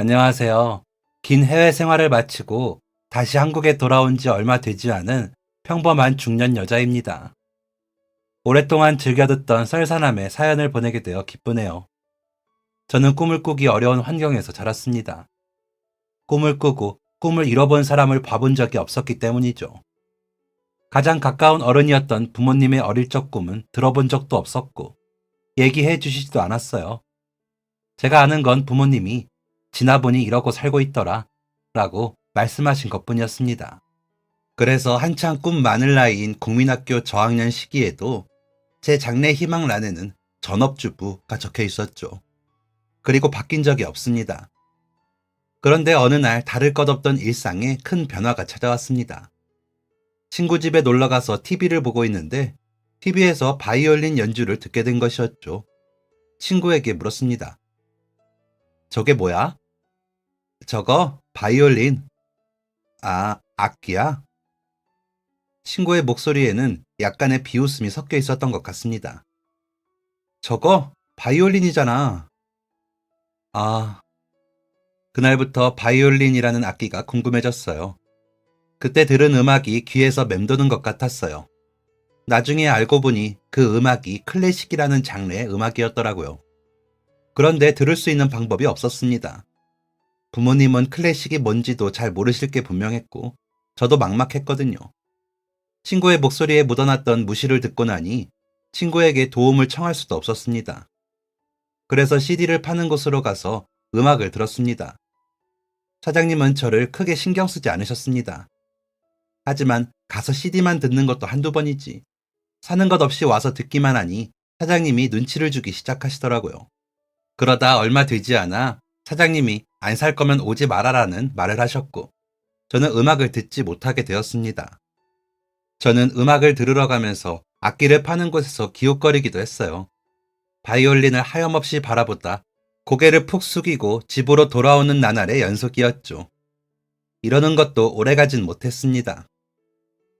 안녕하세요. 긴 해외 생활을 마치고 다시 한국에 돌아온 지 얼마 되지 않은 평범한 중년 여자입니다. 오랫동안 즐겨 듣던 썰사남의 사연을 보내게 되어 기쁘네요. 저는 꿈을 꾸기 어려운 환경에서 자랐습니다. 꿈을 꾸고 꿈을 잃어본 사람을 봐본 적이 없었기 때문이죠. 가장 가까운 어른이었던 부모님의 어릴 적 꿈은 들어본 적도 없었고 얘기해 주시지도 않았어요. 제가 아는 건 부모님이 지나보니 이러고 살고 있더라 라고 말씀하신 것뿐이었습니다. 그래서 한창 꿈 많을 나이인 국민학교 저학년 시기에도 제 장래 희망란에는 전업주부가 적혀 있었죠. 그리고 바뀐 적이 없습니다. 그런데 어느 날 다를 것 없던 일상에 큰 변화가 찾아왔습니다. 친구 집에 놀러가서 TV를 보고 있는데 TV에서 바이올린 연주를 듣게 된 것이었죠. 친구에게 물었습니다. 저게 뭐야? 저거 바이올린. 아, 악기야? 친구의 목소리에는 약간의 비웃음이 섞여 있었던 것 같습니다. 저거 바이올린이잖아. 아, 그날부터 바이올린이라는 악기가 궁금해졌어요. 그때 들은 음악이 귀에서 맴도는 것 같았어요. 나중에 알고 보니 그 음악이 클래식이라는 장르의 음악이었더라고요. 그런데 들을 수 있는 방법이 없었습니다. 부모님은 클래식이 뭔지도 잘 모르실 게 분명했고, 저도 막막했거든요. 친구의 목소리에 묻어났던 무시를 듣고 나니 친구에게 도움을 청할 수도 없었습니다. 그래서 CD를 파는 곳으로 가서 음악을 들었습니다. 사장님은 저를 크게 신경 쓰지 않으셨습니다. 하지만 가서 CD만 듣는 것도 한두 번이지. 사는 것 없이 와서 듣기만 하니 사장님이 눈치를 주기 시작하시더라고요. 그러다 얼마 되지 않아 사장님이 안 살 거면 오지 말아라는 말을 하셨고, 저는 음악을 듣지 못하게 되었습니다. 저는 음악을 들으러 가면서 악기를 파는 곳에서 기웃거리기도 했어요. 바이올린을 하염없이 바라보다 고개를 푹 숙이고 집으로 돌아오는 나날의 연속이었죠. 이러는 것도 오래가진 못했습니다.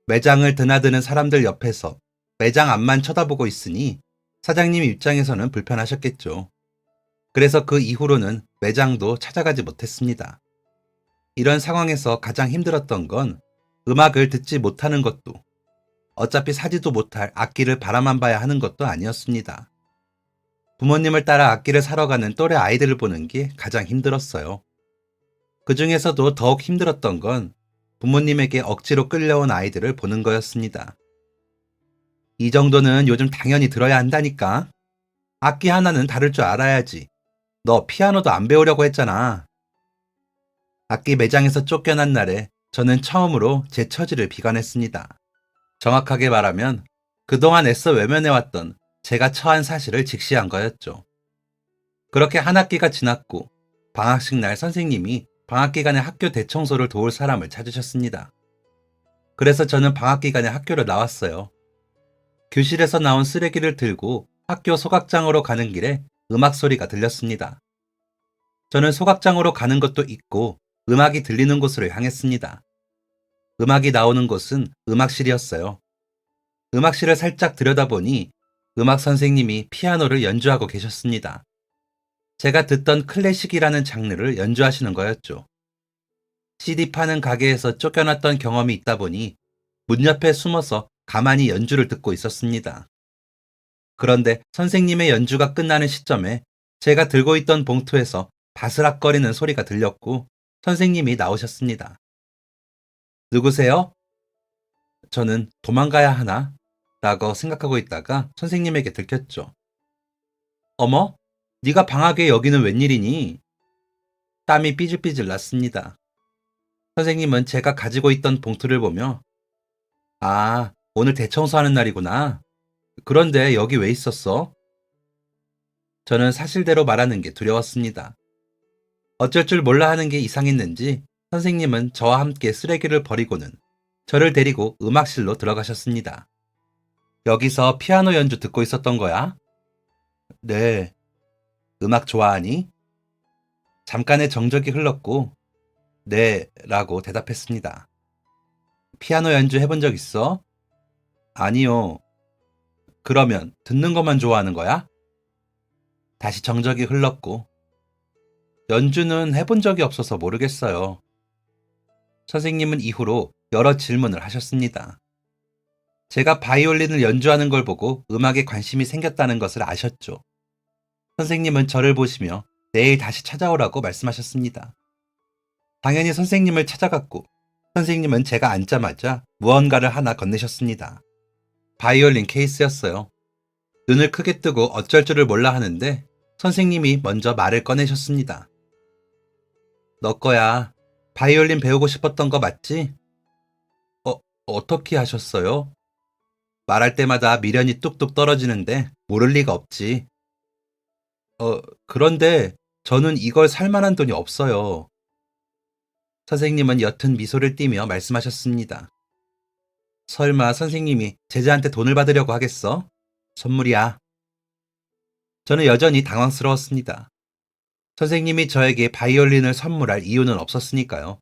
매장을 드나드는 사람들 옆에서 매장 앞만 쳐다보고 있으니 사장님 입장에서는 불편하셨겠죠. 그래서 그 이후로는 매장도 찾아가지 못했습니다. 이런 상황에서 가장 힘들었던 건 음악을 듣지 못하는 것도, 어차피 사지도 못할 악기를 바라만 봐야 하는 것도 아니었습니다. 부모님을 따라 악기를 사러 가는 또래 아이들을 보는 게 가장 힘들었어요. 그 중에서도 더욱 힘들었던 건 부모님에게 억지로 끌려온 아이들을 보는 거였습니다. 이 정도는 요즘 당연히 들어야 한다니까. 악기 하나는 다룰 줄 알아야지. 너 피아노도 안 배우려고 했잖아. 악기 매장에서 쫓겨난 날에 저는 처음으로 제 처지를 비관했습니다. 정확하게 말하면 그동안 애써 외면해왔던 제가 처한 사실을 직시한 거였죠. 그렇게 한 학기가 지났고 방학식 날 선생님이 방학 기간에 학교 대청소를 도울 사람을 찾으셨습니다. 그래서 저는 방학 기간에 학교를 나왔어요. 교실에서 나온 쓰레기를 들고 학교 소각장으로 가는 길에 음악 소리가 들렸습니다. 저는 소각장으로 가는 것도 잊고 음악이 들리는 곳으로 향했습니다. 음악이 나오는 곳은 음악실이었어요. 음악실을 살짝 들여다보니 음악 선생님이 피아노를 연주하고 계셨습니다. 제가 듣던 클래식이라는 장르를 연주하시는 거였죠. CD 파는 가게에서 쫓겨났던 경험이 있다 보니 문 옆에 숨어서 가만히 연주를 듣고 있었습니다. 그런데 선생님의 연주가 끝나는 시점에 제가 들고 있던 봉투에서 바스락거리는 소리가 들렸고 선생님이 나오셨습니다. 누구세요? 저는 도망가야 하나? 라고 생각하고 있다가 선생님에게 들켰죠. 어머, 네가 방학에 여기는 웬일이니? 땀이 삐질삐질 났습니다. 선생님은 제가 가지고 있던 봉투를 보며 아, 오늘 대청소하는 날이구나. 그런데 여기 왜 있었어? 저는 사실대로 말하는 게 두려웠습니다. 어쩔 줄 몰라 하는 게 이상했는지 선생님은 저와 함께 쓰레기를 버리고는 저를 데리고 음악실로 들어가셨습니다. 여기서 피아노 연주 듣고 있었던 거야? 네. 음악 좋아하니? 잠깐의 정적이 흘렀고 네 라고 대답했습니다. 피아노 연주 해본 적 있어? 아니요. 그러면 듣는 것만 좋아하는 거야? 다시 정적이 흘렀고 연주는 해본 적이 없어서 모르겠어요. 선생님은 이후로 여러 질문을 하셨습니다. 제가 바이올린을 연주하는 걸 보고 음악에 관심이 생겼다는 것을 아셨죠. 선생님은 저를 보시며 내일 다시 찾아오라고 말씀하셨습니다. 당연히 선생님을 찾아갔고, 선생님은 제가 앉자마자 무언가를 하나 건네셨습니다. 바이올린 케이스였어요. 눈을 크게 뜨고 어쩔 줄을 몰라 하는데 선생님이 먼저 말을 꺼내셨습니다. 너 거야. 바이올린 배우고 싶었던 거 맞지? 어떻게 하셨어요? 말할 때마다 미련이 뚝뚝 떨어지는데 모를 리가 없지. 그런데 저는 이걸 살 만한 돈이 없어요. 선생님은 옅은 미소를 띠며 말씀하셨습니다. 설마 선생님이 제자한테 돈을 받으려고 하겠어? 선물이야. 저는 여전히 당황스러웠습니다. 선생님이 저에게 바이올린을 선물할 이유는 없었으니까요.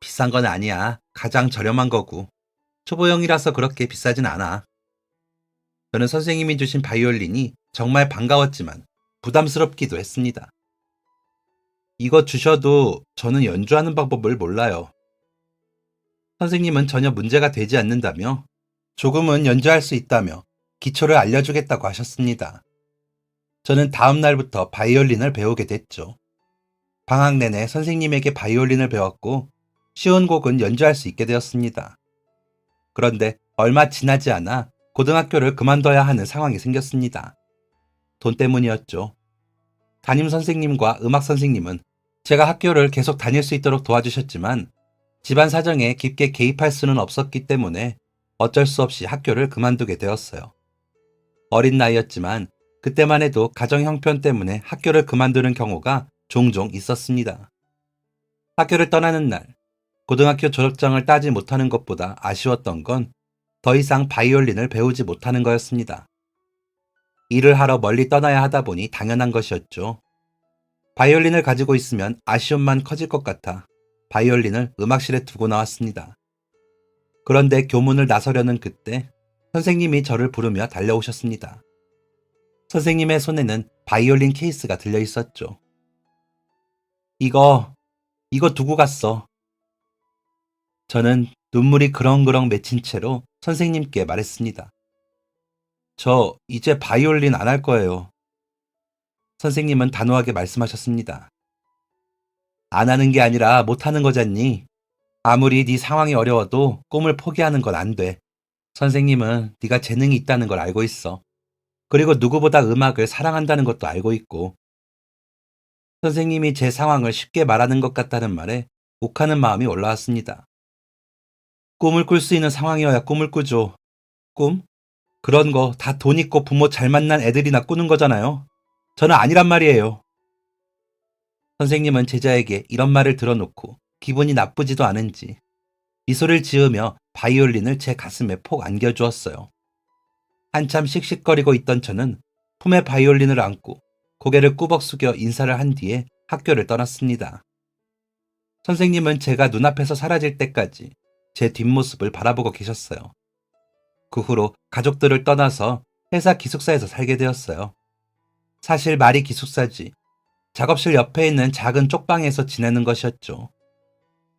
비싼 건 아니야. 가장 저렴한 거고. 초보형이라서 그렇게 비싸진 않아. 저는 선생님이 주신 바이올린이 정말 반가웠지만 부담스럽기도 했습니다. 이거 주셔도 저는 연주하는 방법을 몰라요. 선생님은 전혀 문제가 되지 않는다며 조금은 연주할 수 있다며 기초를 알려주겠다고 하셨습니다. 저는 다음 날부터 바이올린을 배우게 됐죠. 방학 내내 선생님에게 바이올린을 배웠고 쉬운 곡은 연주할 수 있게 되었습니다. 그런데 얼마 지나지 않아 고등학교를 그만둬야 하는 상황이 생겼습니다. 돈 때문이었죠. 담임 선생님과 음악 선생님은 제가 학교를 계속 다닐 수 있도록 도와주셨지만 집안 사정에 깊게 개입할 수는 없었기 때문에 어쩔 수 없이 학교를 그만두게 되었어요. 어린 나이였지만 그때만 해도 가정 형편 때문에 학교를 그만두는 경우가 종종 있었습니다. 학교를 떠나는 날, 고등학교 졸업장을 따지 못하는 것보다 아쉬웠던 건 더 이상 바이올린을 배우지 못하는 거였습니다. 일을 하러 멀리 떠나야 하다 보니 당연한 것이었죠. 바이올린을 가지고 있으면 아쉬움만 커질 것 같아 바이올린을 음악실에 두고 나왔습니다. 그런데 교문을 나서려는 그때 선생님이 저를 부르며 달려오셨습니다. 선생님의 손에는 바이올린 케이스가 들려 있었죠. 이거 두고 갔어. 저는 눈물이 그렁그렁 맺힌 채로 선생님께 말했습니다. 저 이제 바이올린 안 할 거예요. 선생님은 단호하게 말씀하셨습니다. 안 하는 게 아니라 못 하는 거잖니. 아무리 네 상황이 어려워도 꿈을 포기하는 건 안 돼. 선생님은 네가 재능이 있다는 걸 알고 있어. 그리고 누구보다 음악을 사랑한다는 것도 알고 있고. 선생님이 제 상황을 쉽게 말하는 것 같다는 말에 욱하는 마음이 올라왔습니다. 꿈을 꿀 수 있는 상황이어야 꿈을 꾸죠. 꿈? 그런 거 다 돈 있고 부모 잘 만난 애들이나 꾸는 거잖아요. 저는 아니란 말이에요. 선생님은 제자에게 이런 말을 들어놓고 기분이 나쁘지도 않은지 미소를 지으며 바이올린을 제 가슴에 폭 안겨주었어요. 한참 씩씩거리고 있던 저는 품에 바이올린을 안고 고개를 꾸벅 숙여 인사를 한 뒤에 학교를 떠났습니다. 선생님은 제가 눈앞에서 사라질 때까지 제 뒷모습을 바라보고 계셨어요. 그 후로 가족들을 떠나서 회사 기숙사에서 살게 되었어요. 사실 말이 기숙사지 작업실 옆에 있는 작은 쪽방에서 지내는 것이었죠.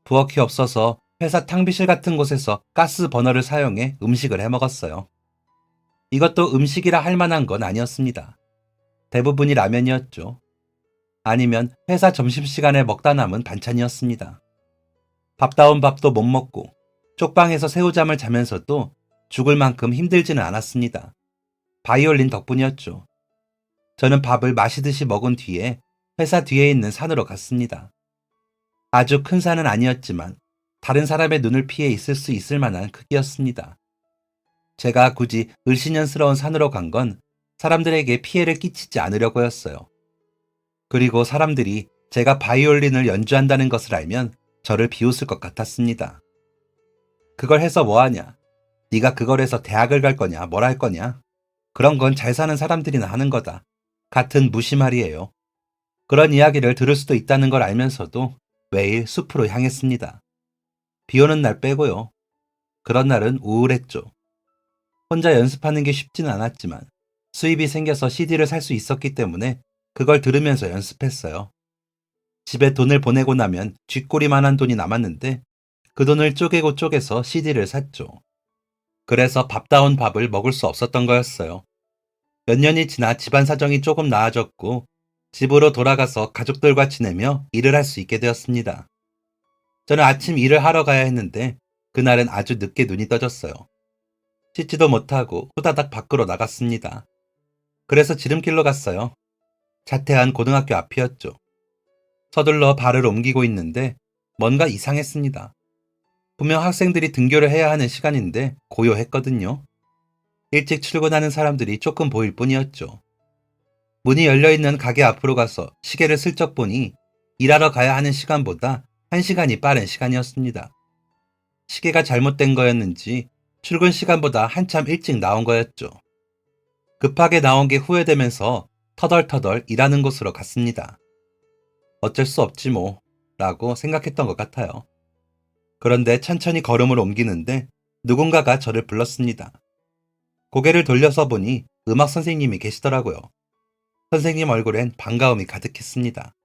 부엌이 없어서 회사 탕비실 같은 곳에서 가스 버너를 사용해 음식을 해 먹었어요. 이것도 음식이라 할 만한 건 아니었습니다. 대부분이 라면이었죠. 아니면 회사 점심시간에 먹다 남은 반찬이었습니다. 밥다운 밥도 못 먹고 쪽방에서 새우잠을 자면서도 죽을 만큼 힘들지는 않았습니다. 바이올린 덕분이었죠. 저는 밥을 마시듯이 먹은 뒤에 회사 뒤에 있는 산으로 갔습니다. 아주 큰 산은 아니었지만 다른 사람의 눈을 피해 있을 수 있을 만한 크기였습니다. 제가 굳이 을씨년스러운 산으로 간 건 사람들에게 피해를 끼치지 않으려고였어요. 그리고 사람들이 제가 바이올린을 연주한다는 것을 알면 저를 비웃을 것 같았습니다. 그걸 해서 뭐하냐? 네가 그걸 해서 대학을 갈 거냐? 뭘 할 거냐? 그런 건 잘 사는 사람들이나 하는 거다. 같은 무시말이에요. 그런 이야기를 들을 수도 있다는 걸 알면서도 매일 숲으로 향했습니다. 비 오는 날 빼고요. 그런 날은 우울했죠. 혼자 연습하는 게 쉽지는 않았지만 수입이 생겨서 CD를 살 수 있었기 때문에 그걸 들으면서 연습했어요. 집에 돈을 보내고 나면 쥐꼬리만한 돈이 남았는데 그 돈을 쪼개고 쪼개서 CD를 샀죠. 그래서 밥다운 밥을 먹을 수 없었던 거였어요. 몇 년이 지나 집안 사정이 조금 나아졌고 집으로 돌아가서 가족들과 지내며 일을 할 수 있게 되었습니다. 저는 아침 일을 하러 가야 했는데 그날은 아주 늦게 눈이 떠졌어요. 씻지도 못하고 후다닥 밖으로 나갔습니다. 그래서 지름길로 갔어요. 자태한 고등학교 앞이었죠. 서둘러 발을 옮기고 있는데 뭔가 이상했습니다. 분명 학생들이 등교를 해야 하는 시간인데 고요했거든요. 일찍 출근하는 사람들이 조금 보일 뿐이었죠. 문이 열려있는 가게 앞으로 가서 시계를 슬쩍 보니 일하러 가야 하는 시간보다 1시간이 빠른 시간이었습니다. 시계가 잘못된 거였는지 출근 시간보다 한참 일찍 나온 거였죠. 급하게 나온 게 후회되면서 터덜터덜 일하는 곳으로 갔습니다. 어쩔 수 없지 뭐 라고 생각했던 것 같아요. 그런데 천천히 걸음을 옮기는데 누군가가 저를 불렀습니다. 고개를 돌려서 보니 음악 선생님이 계시더라고요. 선생님 얼굴엔 반가움이 가득했습니다.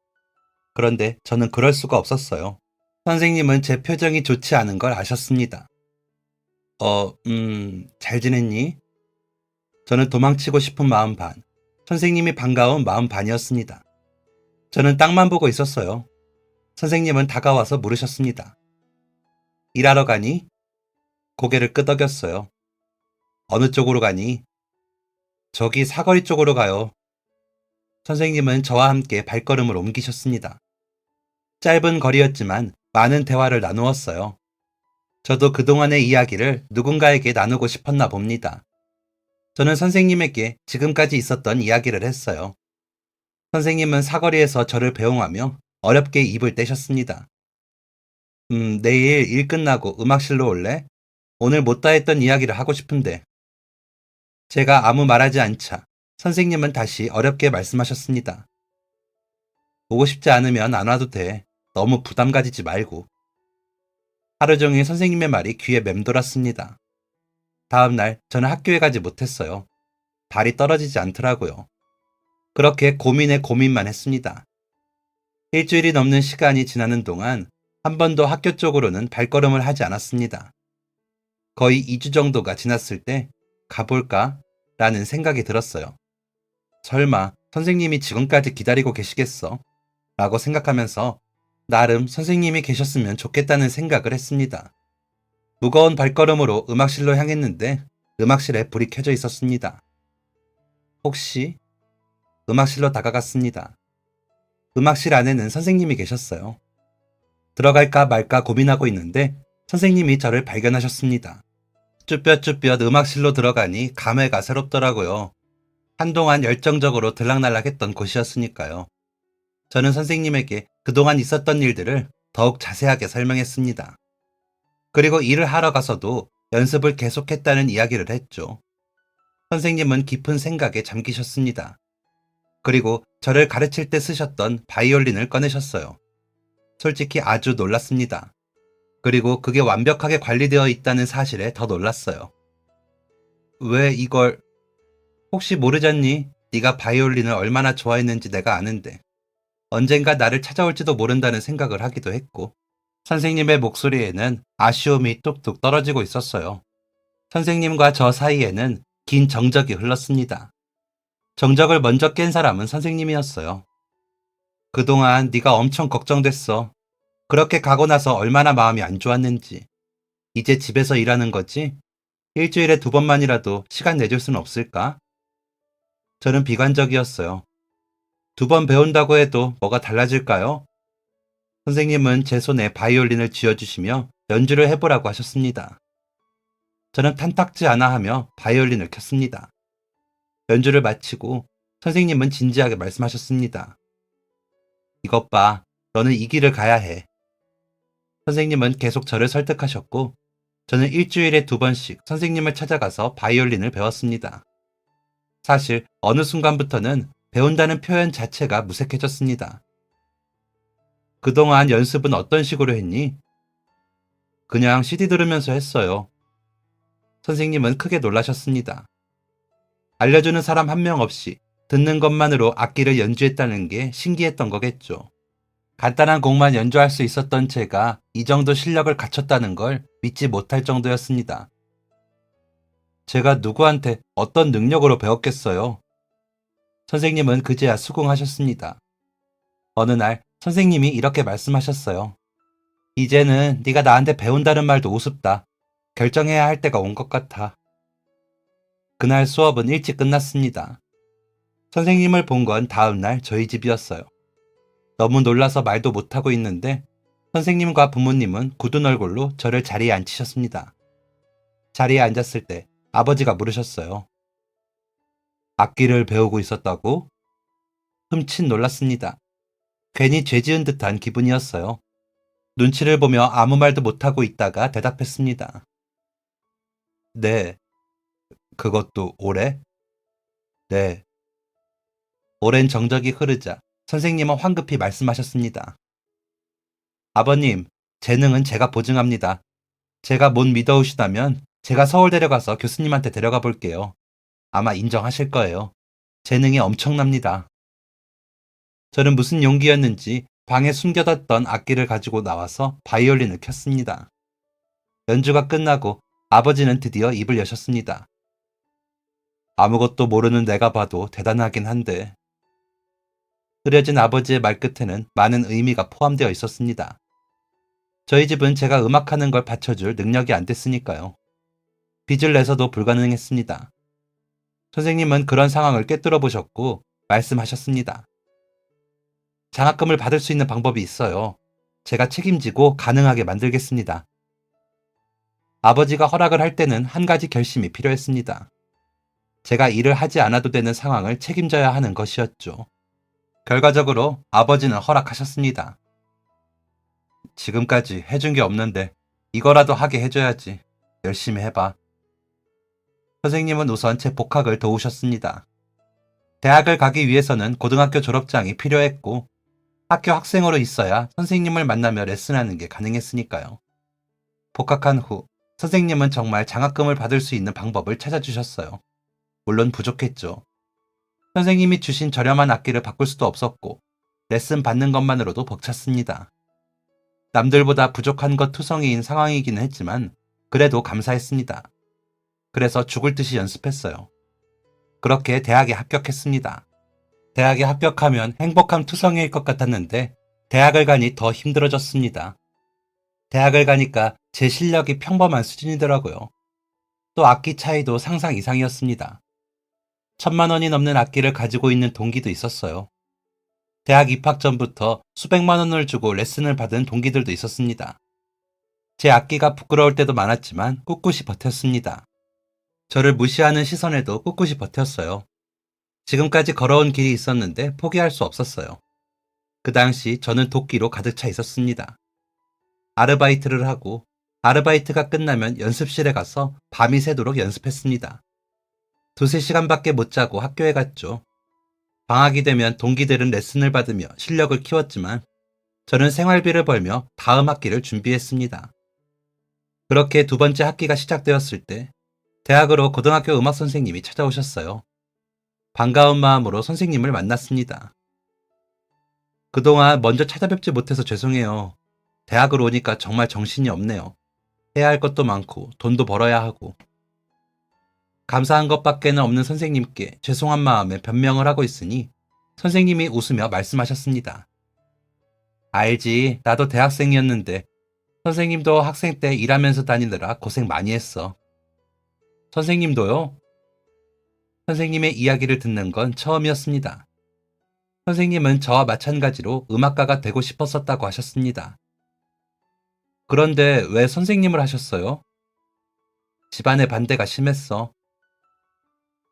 그런데 저는 그럴 수가 없었어요. 선생님은 제 표정이 좋지 않은 걸 아셨습니다. 잘 지냈니? 저는 도망치고 싶은 마음 반, 선생님이 반가운 마음 반이었습니다. 저는 땅만 보고 있었어요. 선생님은 다가와서 물으셨습니다. 일하러 가니? 고개를 끄덕였어요. 어느 쪽으로 가니? 저기 사거리 쪽으로 가요. 선생님은 저와 함께 발걸음을 옮기셨습니다. 짧은 거리였지만 많은 대화를 나누었어요. 저도 그동안의 이야기를 누군가에게 나누고 싶었나 봅니다. 저는 선생님에게 지금까지 있었던 이야기를 했어요. 선생님은 사거리에서 저를 배웅하며 어렵게 입을 떼셨습니다. 내일 일 끝나고 음악실로 올래? 오늘 못다 했던 이야기를 하고 싶은데. 제가 아무 말하지 않자 선생님은 다시 어렵게 말씀하셨습니다. 오고 싶지 않으면 안 와도 돼. 너무 부담 가지지 말고. 하루 종일 선생님의 말이 귀에 맴돌았습니다. 다음 날 저는 학교에 가지 못했어요. 발이 떨어지지 않더라고요. 그렇게 고민에 고민만 했습니다. 일주일이 넘는 시간이 지나는 동안 한 번도 학교 쪽으로는 발걸음을 하지 않았습니다. 거의 2주 정도가 지났을 때 가볼까? 라는 생각이 들었어요. 설마 선생님이 지금까지 기다리고 계시겠어? 라고 생각하면서 나름 선생님이 계셨으면 좋겠다는 생각을 했습니다. 무거운 발걸음으로 음악실로 향했는데 음악실에 불이 켜져 있었습니다. 혹시? 음악실로 다가갔습니다. 음악실 안에는 선생님이 계셨어요. 들어갈까 말까 고민하고 있는데 선생님이 저를 발견하셨습니다. 쭈뼛쭈뼛 음악실로 들어가니 감회가 새롭더라고요. 한동안 열정적으로 들락날락했던 곳이었으니까요. 저는 선생님에게 그동안 있었던 일들을 더욱 자세하게 설명했습니다. 그리고 일을 하러 가서도 연습을 계속했다는 이야기를 했죠. 선생님은 깊은 생각에 잠기셨습니다. 그리고 저를 가르칠 때 쓰셨던 바이올린을 꺼내셨어요. 솔직히 아주 놀랐습니다. 그리고 그게 완벽하게 관리되어 있다는 사실에 더 놀랐어요. 왜 이걸... 혹시 모르잖니? 네가 바이올린을 얼마나 좋아했는지 내가 아는데. 언젠가 나를 찾아올지도 모른다는 생각을 하기도 했고 선생님의 목소리에는 아쉬움이 뚝뚝 떨어지고 있었어요. 선생님과 저 사이에는 긴 정적이 흘렀습니다. 정적을 먼저 깬 사람은 선생님이었어요. 그동안 네가 엄청 걱정됐어. 그렇게 가고 나서 얼마나 마음이 안 좋았는지. 이제 집에서 일하는 거지? 일주일에 2번만이라도 시간 내줄 수는 없을까? 저는 비관적이었어요. 2번 배운다고 해도 뭐가 달라질까요? 선생님은 제 손에 바이올린을 쥐어주시며 연주를 해보라고 하셨습니다. 저는 탐탁지 않아 하며 바이올린을 켰습니다. 연주를 마치고 선생님은 진지하게 말씀하셨습니다. 이것 봐, 너는 이 길을 가야 해. 선생님은 계속 저를 설득하셨고 저는 일주일에 2번씩 선생님을 찾아가서 바이올린을 배웠습니다. 사실 어느 순간부터는 배운다는 표현 자체가 무색해졌습니다. 그동안 연습은 어떤 식으로 했니? 그냥 CD 들으면서 했어요. 선생님은 크게 놀라셨습니다. 알려주는 사람 한 명 없이 듣는 것만으로 악기를 연주했다는 게 신기했던 거겠죠. 간단한 곡만 연주할 수 있었던 제가 이 정도 실력을 갖췄다는 걸 믿지 못할 정도였습니다. 제가 누구한테 어떤 능력으로 배웠겠어요? 선생님은 그제야 수긍하셨습니다. 어느 날 선생님이 이렇게 말씀하셨어요. 이제는 네가 나한테 배운다는 말도 우습다. 결정해야 할 때가 온 것 같아. 그날 수업은 일찍 끝났습니다. 선생님을 본 건 다음 날 저희 집이었어요. 너무 놀라서 말도 못하고 있는데 선생님과 부모님은 굳은 얼굴로 저를 자리에 앉히셨습니다. 자리에 앉았을 때 아버지가 물으셨어요. 악기를 배우고 있었다고? 흠칫 놀랐습니다. 괜히 죄 지은 듯한 기분이었어요. 눈치를 보며 아무 말도 못하고 있다가 대답했습니다. 네, 그것도 올해? 네. 오랜 정적이 흐르자 선생님은 황급히 말씀하셨습니다. 아버님, 재능은 제가 보증합니다. 제가 못 믿어오시다면 제가 서울 데려가서 교수님한테 데려가 볼게요. 아마 인정하실 거예요. 재능이 엄청납니다. 저는 무슨 용기였는지 방에 숨겨뒀던 악기를 가지고 나와서 바이올린을 켰습니다. 연주가 끝나고 아버지는 드디어 입을 여셨습니다. 아무것도 모르는 내가 봐도 대단하긴 한데. 흐려진 아버지의 말끝에는 많은 의미가 포함되어 있었습니다. 저희 집은 제가 음악하는 걸 받쳐줄 능력이 안 됐으니까요. 빚을 내서도 불가능했습니다. 선생님은 그런 상황을 꿰뚫어 보셨고 말씀하셨습니다. 장학금을 받을 수 있는 방법이 있어요. 제가 책임지고 가능하게 만들겠습니다. 아버지가 허락을 할 때는 한 가지 결심이 필요했습니다. 제가 일을 하지 않아도 되는 상황을 책임져야 하는 것이었죠. 결과적으로 아버지는 허락하셨습니다. 지금까지 해준 게 없는데 이거라도 하게 해줘야지. 열심히 해봐. 선생님은 우선 제 복학을 도우셨습니다. 대학을 가기 위해서는 고등학교 졸업장이 필요했고 학교 학생으로 있어야 선생님을 만나며 레슨하는 게 가능했으니까요. 복학한 후 선생님은 정말 장학금을 받을 수 있는 방법을 찾아주셨어요. 물론 부족했죠. 선생님이 주신 저렴한 악기를 바꿀 수도 없었고 레슨 받는 것만으로도 벅찼습니다. 남들보다 부족한 것 투성이인 상황이기는 했지만 그래도 감사했습니다. 그래서 죽을 듯이 연습했어요. 그렇게 대학에 합격했습니다. 대학에 합격하면 행복한 투성이일 것 같았는데 대학을 가니 더 힘들어졌습니다. 대학을 가니까 제 실력이 평범한 수준이더라고요. 또 악기 차이도 상상 이상이었습니다. 1,000만 원이 넘는 악기를 가지고 있는 동기도 있었어요. 대학 입학 전부터 수백만 원을 주고 레슨을 받은 동기들도 있었습니다. 제 악기가 부끄러울 때도 많았지만 꿋꿋이 버텼습니다. 저를 무시하는 시선에도 꿋꿋이 버텼어요. 지금까지 걸어온 길이 있었는데 포기할 수 없었어요. 그 당시 저는 도끼로 가득 차 있었습니다. 아르바이트를 하고 아르바이트가 끝나면 연습실에 가서 밤이 새도록 연습했습니다. 2~3시간밖에 못 자고 학교에 갔죠. 방학이 되면 동기들은 레슨을 받으며 실력을 키웠지만 저는 생활비를 벌며 다음 학기를 준비했습니다. 그렇게 두 번째 학기가 시작되었을 때 대학으로 고등학교 음악 선생님이 찾아오셨어요. 반가운 마음으로 선생님을 만났습니다. 그동안 먼저 찾아뵙지 못해서 죄송해요. 대학으로 오니까 정말 정신이 없네요. 해야 할 것도 많고 돈도 벌어야 하고. 감사한 것밖에는 없는 선생님께 죄송한 마음에 변명을 하고 있으니 선생님이 웃으며 말씀하셨습니다. 알지, 나도 대학생이었는데 선생님도 학생 때 일하면서 다니느라 고생 많이 했어. 선생님도요? 선생님의 이야기를 듣는 건 처음이었습니다. 선생님은 저와 마찬가지로 음악가가 되고 싶었었다고 하셨습니다. 그런데 왜 선생님을 하셨어요? 집안의 반대가 심했어.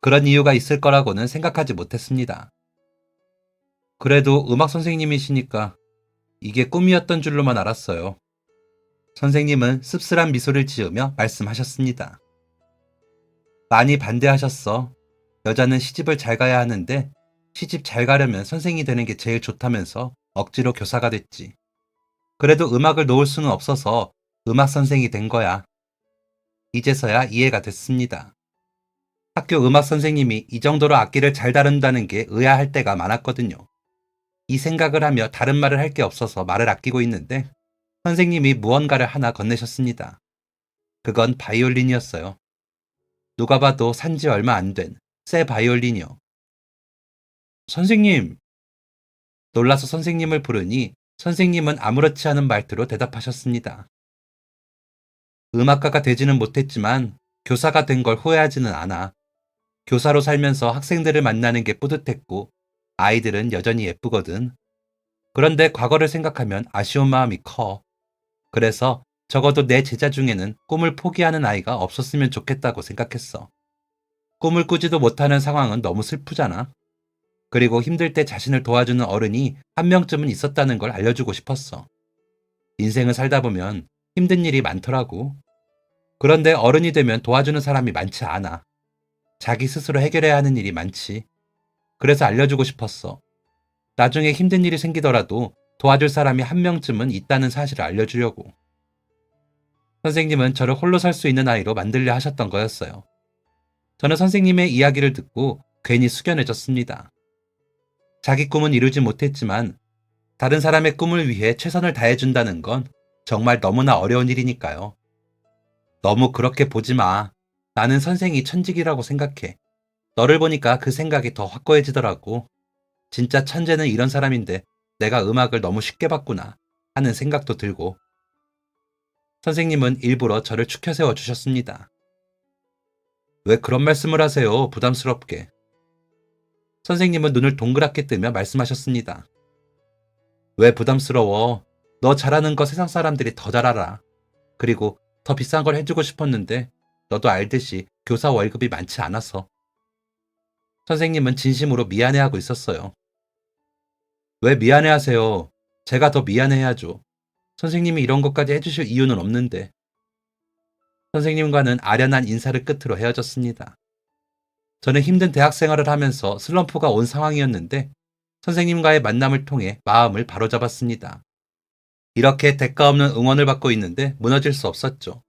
그런 이유가 있을 거라고는 생각하지 못했습니다. 그래도 음악 선생님이시니까 이게 꿈이었던 줄로만 알았어요. 선생님은 씁쓸한 미소를 지으며 말씀하셨습니다. 많이 반대하셨어. 여자는 시집을 잘 가야 하는데 시집 잘 가려면 선생이 되는 게 제일 좋다면서 억지로 교사가 됐지. 그래도 음악을 놓을 수는 없어서 음악 선생이 된 거야. 이제서야 이해가 됐습니다. 학교 음악 선생님이 이 정도로 악기를 잘 다룬다는 게 의아할 때가 많았거든요. 이 생각을 하며 다른 말을 할 게 없어서 말을 아끼고 있는데 선생님이 무언가를 하나 건네셨습니다. 그건 바이올린이었어요. 누가 봐도 산지 얼마 안 된 새 바이올린이요. 선생님! 놀라서 선생님을 부르니 선생님은 아무렇지 않은 말투로 대답하셨습니다. 음악가가 되지는 못했지만 교사가 된 걸 후회하지는 않아. 교사로 살면서 학생들을 만나는 게 뿌듯했고 아이들은 여전히 예쁘거든. 그런데 과거를 생각하면 아쉬운 마음이 커. 그래서 적어도 내 제자 중에는 꿈을 포기하는 아이가 없었으면 좋겠다고 생각했어. 꿈을 꾸지도 못하는 상황은 너무 슬프잖아. 그리고 힘들 때 자신을 도와주는 어른이 한 명쯤은 있었다는 걸 알려주고 싶었어. 인생을 살다 보면 힘든 일이 많더라고. 그런데 어른이 되면 도와주는 사람이 많지 않아. 자기 스스로 해결해야 하는 일이 많지. 그래서 알려주고 싶었어. 나중에 힘든 일이 생기더라도 도와줄 사람이 한 명쯤은 있다는 사실을 알려주려고. 선생님은 저를 홀로 살 수 있는 아이로 만들려 하셨던 거였어요. 저는 선생님의 이야기를 듣고 괜히 숙연해졌습니다. 자기 꿈은 이루지 못했지만 다른 사람의 꿈을 위해 최선을 다해준다는 건 정말 너무나 어려운 일이니까요. 너무 그렇게 보지 마. 나는 선생이 천직이라고 생각해. 너를 보니까 그 생각이 더 확고해지더라고. 진짜 천재는 이런 사람인데 내가 음악을 너무 쉽게 봤구나 하는 생각도 들고. 선생님은 일부러 저를 추켜 세워 주셨습니다. 왜 그런 말씀을 하세요? 부담스럽게. 선생님은 눈을 동그랗게 뜨며 말씀하셨습니다. 왜 부담스러워? 너 잘하는 거 세상 사람들이 더 잘 알아. 그리고 더 비싼 걸 해주고 싶었는데 너도 알듯이 교사 월급이 많지 않아서. 선생님은 진심으로 미안해하고 있었어요. 왜 미안해하세요? 제가 더 미안해야죠. 선생님이 이런 것까지 해주실 이유는 없는데. 선생님과는 아련한 인사를 끝으로 헤어졌습니다. 저는 힘든 대학 생활을 하면서 슬럼프가 온 상황이었는데 선생님과의 만남을 통해 마음을 바로잡았습니다. 이렇게 대가 없는 응원을 받고 있는데 무너질 수 없었죠.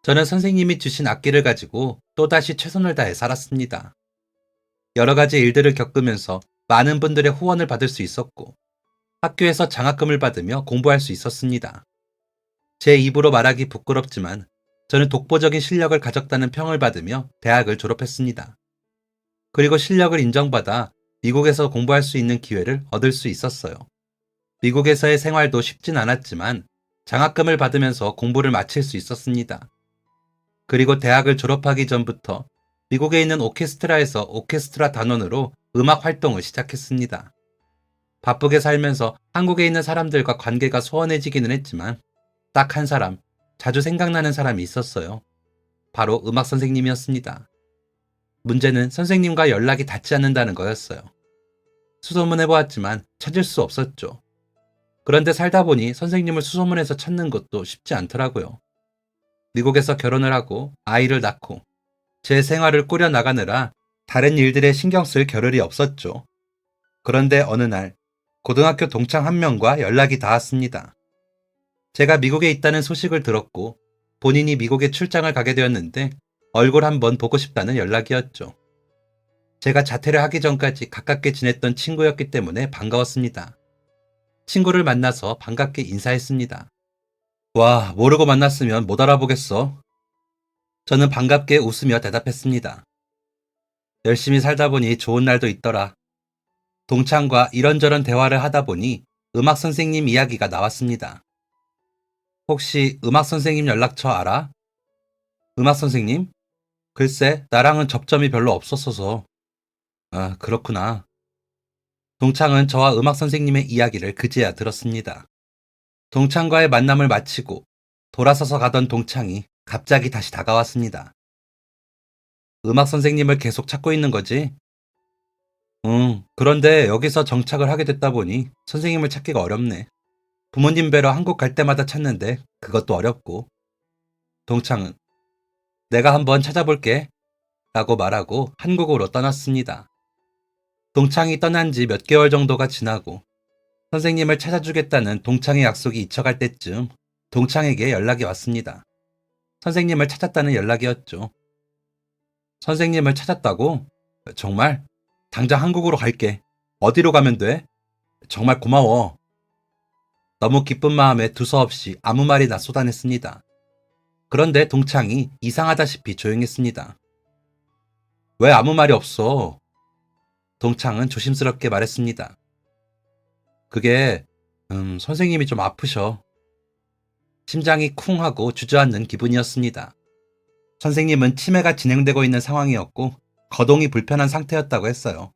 저는 선생님이 주신 악기를 가지고 또다시 최선을 다해 살았습니다. 여러 가지 일들을 겪으면서 많은 분들의 후원을 받을 수 있었고 학교에서 장학금을 받으며 공부할 수 있었습니다. 제 입으로 말하기 부끄럽지만 저는 독보적인 실력을 가졌다는 평을 받으며 대학을 졸업했습니다. 그리고 실력을 인정받아 미국에서 공부할 수 있는 기회를 얻을 수 있었어요. 미국에서의 생활도 쉽진 않았지만 장학금을 받으면서 공부를 마칠 수 있었습니다. 그리고 대학을 졸업하기 전부터 미국에 있는 오케스트라에서 오케스트라 단원으로 음악 활동을 시작했습니다. 바쁘게 살면서 한국에 있는 사람들과 관계가 소원해지기는 했지만 딱 한 사람, 자주 생각나는 사람이 있었어요. 바로 음악 선생님이었습니다. 문제는 선생님과 연락이 닿지 않는다는 거였어요. 수소문해보았지만 찾을 수 없었죠. 그런데 살다 보니 선생님을 수소문해서 찾는 것도 쉽지 않더라고요. 미국에서 결혼을 하고 아이를 낳고 제 생활을 꾸려나가느라 다른 일들에 신경 쓸 겨를이 없었죠. 그런데 어느 날 고등학교 동창 한 명과 연락이 닿았습니다. 제가 미국에 있다는 소식을 들었고 본인이 미국에 출장을 가게 되었는데 얼굴 한번 보고 싶다는 연락이었죠. 제가 자퇴를 하기 전까지 가깝게 지냈던 친구였기 때문에 반가웠습니다. 친구를 만나서 반갑게 인사했습니다. 와, 모르고 만났으면 못 알아보겠어. 저는 반갑게 웃으며 대답했습니다. 열심히 살다 보니 좋은 날도 있더라. 동창과 이런저런 대화를 하다 보니 음악 선생님 이야기가 나왔습니다. 혹시 음악 선생님 연락처 알아? 음악 선생님? 글쎄, 나랑은 접점이 별로 없었어서. 아, 그렇구나. 동창은 저와 음악 선생님의 이야기를 그제야 들었습니다. 동창과의 만남을 마치고 돌아서서 가던 동창이 갑자기 다시 다가왔습니다. 음악 선생님을 계속 찾고 있는 거지? 응, 그런데 여기서 정착을 하게 됐다 보니 선생님을 찾기가 어렵네. 부모님 뵈러 한국 갈 때마다 찾는데 그것도 어렵고. 동창은 내가 한번 찾아볼게 라고 말하고 한국으로 떠났습니다. 동창이 떠난 지 몇 개월 정도가 지나고 선생님을 찾아주겠다는 동창의 약속이 잊혀갈 때쯤 동창에게 연락이 왔습니다. 선생님을 찾았다는 연락이었죠. 선생님을 찾았다고? 정말? 당장 한국으로 갈게. 어디로 가면 돼? 정말 고마워. 너무 기쁜 마음에 두서없이 아무 말이나 쏟아냈습니다. 그런데 동창이 이상하다시피 조용했습니다. 왜 아무 말이 없어? 동창은 조심스럽게 말했습니다. 그게, 선생님이 좀 아프셔. 심장이 쿵 하고 주저앉는 기분이었습니다. 선생님은 치매가 진행되고 있는 상황이었고 거동이 불편한 상태였다고 했어요.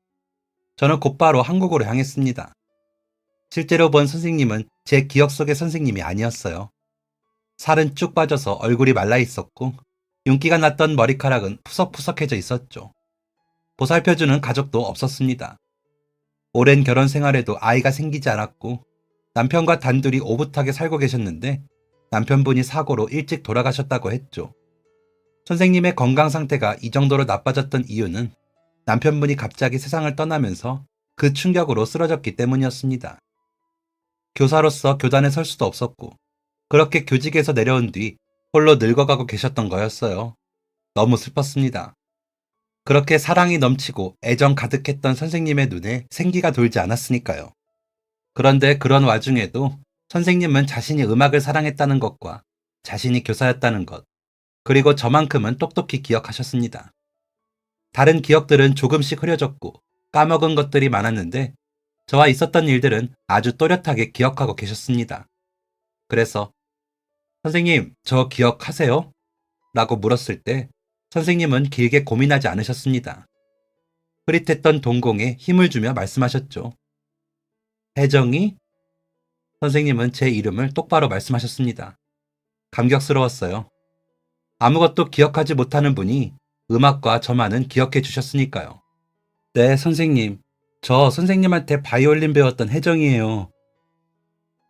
저는 곧바로 한국으로 향했습니다. 실제로 본 선생님은 제 기억 속의 선생님이 아니었어요. 살은 쭉 빠져서 얼굴이 말라 있었고 윤기가 났던 머리카락은 푸석푸석해져 있었죠. 보살펴주는 가족도 없었습니다. 오랜 결혼 생활에도 아이가 생기지 않았고 남편과 단둘이 오붓하게 살고 계셨는데 남편분이 사고로 일찍 돌아가셨다고 했죠. 선생님의 건강 상태가 이 정도로 나빠졌던 이유는 남편분이 갑자기 세상을 떠나면서 그 충격으로 쓰러졌기 때문이었습니다. 교사로서 교단에 설 수도 없었고 그렇게 교직에서 내려온 뒤 홀로 늙어가고 계셨던 거였어요. 너무 슬펐습니다. 그렇게 사랑이 넘치고 애정 가득했던 선생님의 눈에 생기가 돌지 않았으니까요. 그런데 그런 와중에도 선생님은 자신이 음악을 사랑했다는 것과 자신이 교사였다는 것, 그리고 저만큼은 똑똑히 기억하셨습니다. 다른 기억들은 조금씩 흐려졌고 까먹은 것들이 많았는데 저와 있었던 일들은 아주 또렷하게 기억하고 계셨습니다. 그래서 선생님, 저 기억하세요? 라고 물었을 때 선생님은 길게 고민하지 않으셨습니다. 흐릿했던 동공에 힘을 주며 말씀하셨죠. 혜정이? 선생님은 제 이름을 똑바로 말씀하셨습니다. 감격스러웠어요. 아무것도 기억하지 못하는 분이 음악과 저만은 기억해 주셨으니까요. 네, 선생님. 저 선생님한테 바이올린 배웠던 혜정이에요.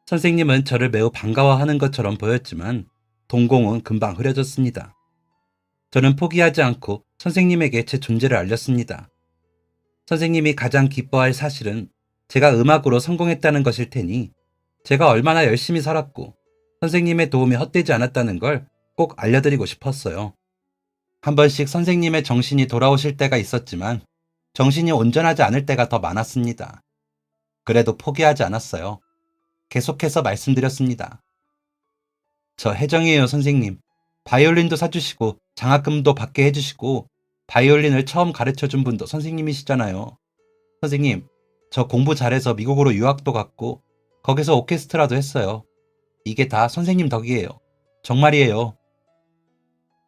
선생님은 저를 매우 반가워하는 것처럼 보였지만 동공은 금방 흐려졌습니다. 저는 포기하지 않고 선생님에게 제 존재를 알렸습니다. 선생님이 가장 기뻐할 사실은 제가 음악으로 성공했다는 것일 테니 제가 얼마나 열심히 살았고 선생님의 도움이 헛되지 않았다는 걸 꼭 알려드리고 싶었어요. 한 번씩 선생님의 정신이 돌아오실 때가 있었지만 정신이 온전하지 않을 때가 더 많았습니다. 그래도 포기하지 않았어요. 계속해서 말씀드렸습니다. 저 혜정이에요, 선생님. 바이올린도 사주시고 장학금도 받게 해주시고 바이올린을 처음 가르쳐준 분도 선생님이시잖아요. 선생님, 저 공부 잘해서 미국으로 유학도 갔고 거기서 오케스트라도 했어요. 이게 다 선생님 덕이에요. 정말이에요.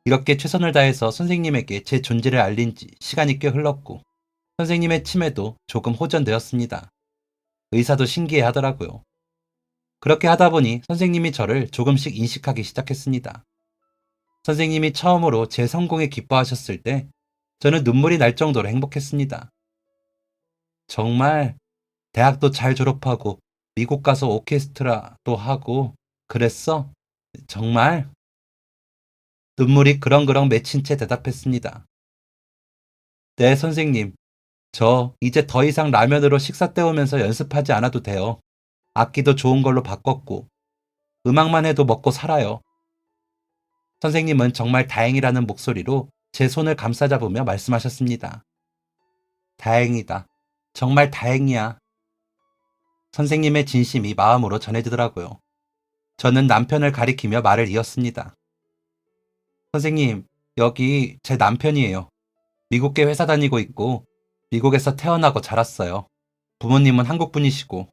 이렇게 최선을 다해서 선생님에게 제 존재를 알린 지 시간이 꽤 흘렀고 선생님의 치매도 조금 호전되었습니다. 의사도 신기해 하더라고요. 그렇게 하다 보니 선생님이 저를 조금씩 인식하기 시작했습니다. 선생님이 처음으로 제 성공에 기뻐하셨을 때 저는 눈물이 날 정도로 행복했습니다. 정말 대학도 잘 졸업하고 미국 가서 오케스트라도 하고 그랬어? 정말? 눈물이 그렁그렁 맺힌 채 대답했습니다. 네, 선생님. 저 이제 더 이상 라면으로 식사 때우면서 연습하지 않아도 돼요. 악기도 좋은 걸로 바꿨고 음악만 해도 먹고 살아요. 선생님은 정말 다행이라는 목소리로 제 손을 감싸잡으며 말씀하셨습니다. 다행이다. 정말 다행이야. 선생님의 진심이 마음으로 전해지더라고요. 저는 남편을 가리키며 말을 이었습니다. 선생님, 여기 제 남편이에요. 미국계 회사 다니고 있고 미국에서 태어나고 자랐어요. 부모님은 한국 분이시고.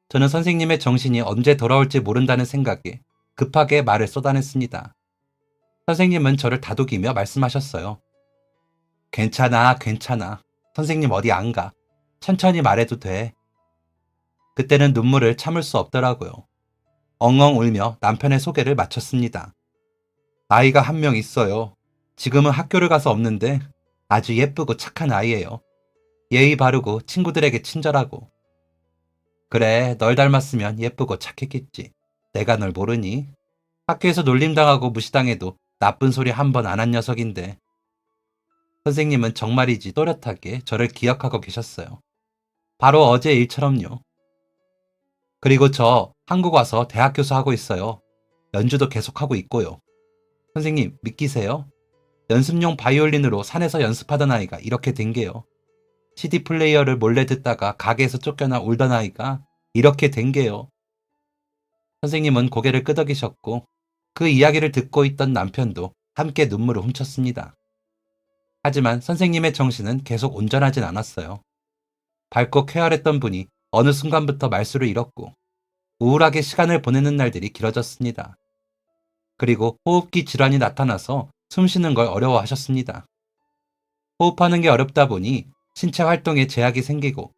저는 선생님의 정신이 언제 돌아올지 모른다는 생각에 급하게 말을 쏟아냈습니다. 선생님은 저를 다독이며 말씀하셨어요. 괜찮아, 괜찮아. 선생님 어디 안 가. 천천히 말해도 돼. 그때는 눈물을 참을 수 없더라고요. 엉엉 울며 남편의 소개를 마쳤습니다. 아이가 한 명 있어요. 지금은 학교를 가서 없는데 아주 예쁘고 착한 아이예요. 예의 바르고 친구들에게 친절하고. 그래, 널 닮았으면 예쁘고 착했겠지. 내가 널 모르니? 학교에서 놀림당하고 무시당해도 나쁜 소리 한 번 안 한 녀석인데. 선생님은 정말이지 또렷하게 저를 기억하고 계셨어요. 바로 어제 일처럼요. 그리고 저 한국 와서 대학 교수 하고 있어요. 연주도 계속하고 있고요. 선생님, 믿기세요? 연습용 바이올린으로 산에서 연습하던 아이가 이렇게 된 게요. CD 플레이어를 몰래 듣다가 가게에서 쫓겨나 울던 아이가 이렇게 된 게요. 선생님은 고개를 끄덕이셨고 그 이야기를 듣고 있던 남편도 함께 눈물을 훔쳤습니다. 하지만 선생님의 정신은 계속 온전하진 않았어요. 밝고 쾌활했던 분이 어느 순간부터 말수를 잃었고 우울하게 시간을 보내는 날들이 길어졌습니다. 그리고 호흡기 질환이 나타나서 숨 쉬는 걸 어려워하셨습니다. 호흡하는 게 어렵다 보니 신체 활동에 제약이 생기고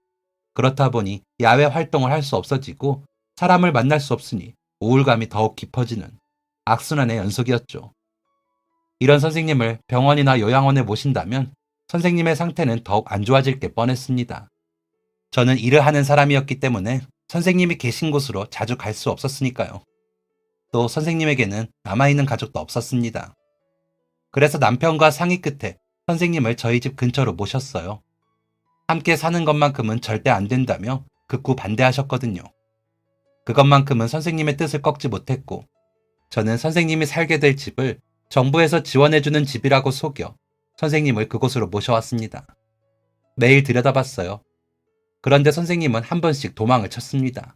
그렇다 보니 야외 활동을 할 수 없어지고 사람을 만날 수 없으니 우울감이 더욱 깊어지는 악순환의 연속이었죠. 이런 선생님을 병원이나 요양원에 모신다면 선생님의 상태는 더욱 안 좋아질 게 뻔했습니다. 저는 일을 하는 사람이었기 때문에 선생님이 계신 곳으로 자주 갈 수 없었으니까요. 또 선생님에게는 남아있는 가족도 없었습니다. 그래서 남편과 상의 끝에 선생님을 저희 집 근처로 모셨어요. 함께 사는 것만큼은 절대 안 된다며 극구 반대하셨거든요. 그것만큼은 선생님의 뜻을 꺾지 못했고 저는 선생님이 살게 될 집을 정부에서 지원해주는 집이라고 속여 선생님을 그곳으로 모셔왔습니다. 매일 들여다봤어요. 그런데 선생님은 한 번씩 도망을 쳤습니다.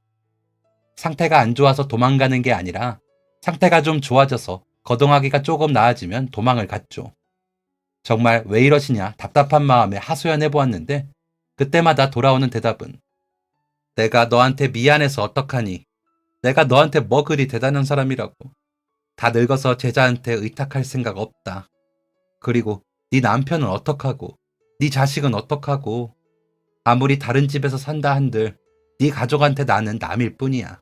상태가 안 좋아서 도망가는 게 아니라 상태가 좀 좋아져서 거동하기가 조금 나아지면 도망을 갔죠. 정말 왜 이러시냐 답답한 마음에 하소연해보았는데 그때마다 돌아오는 대답은 내가 너한테 미안해서 어떡하니? 내가 너한테 뭐 그리 대단한 사람이라고. 다 늙어서 제자한테 의탁할 생각 없다. 그리고 네 남편은 어떡하고 네 자식은 어떡하고 아무리 다른 집에서 산다 한들 네 가족한테 나는 남일 뿐이야.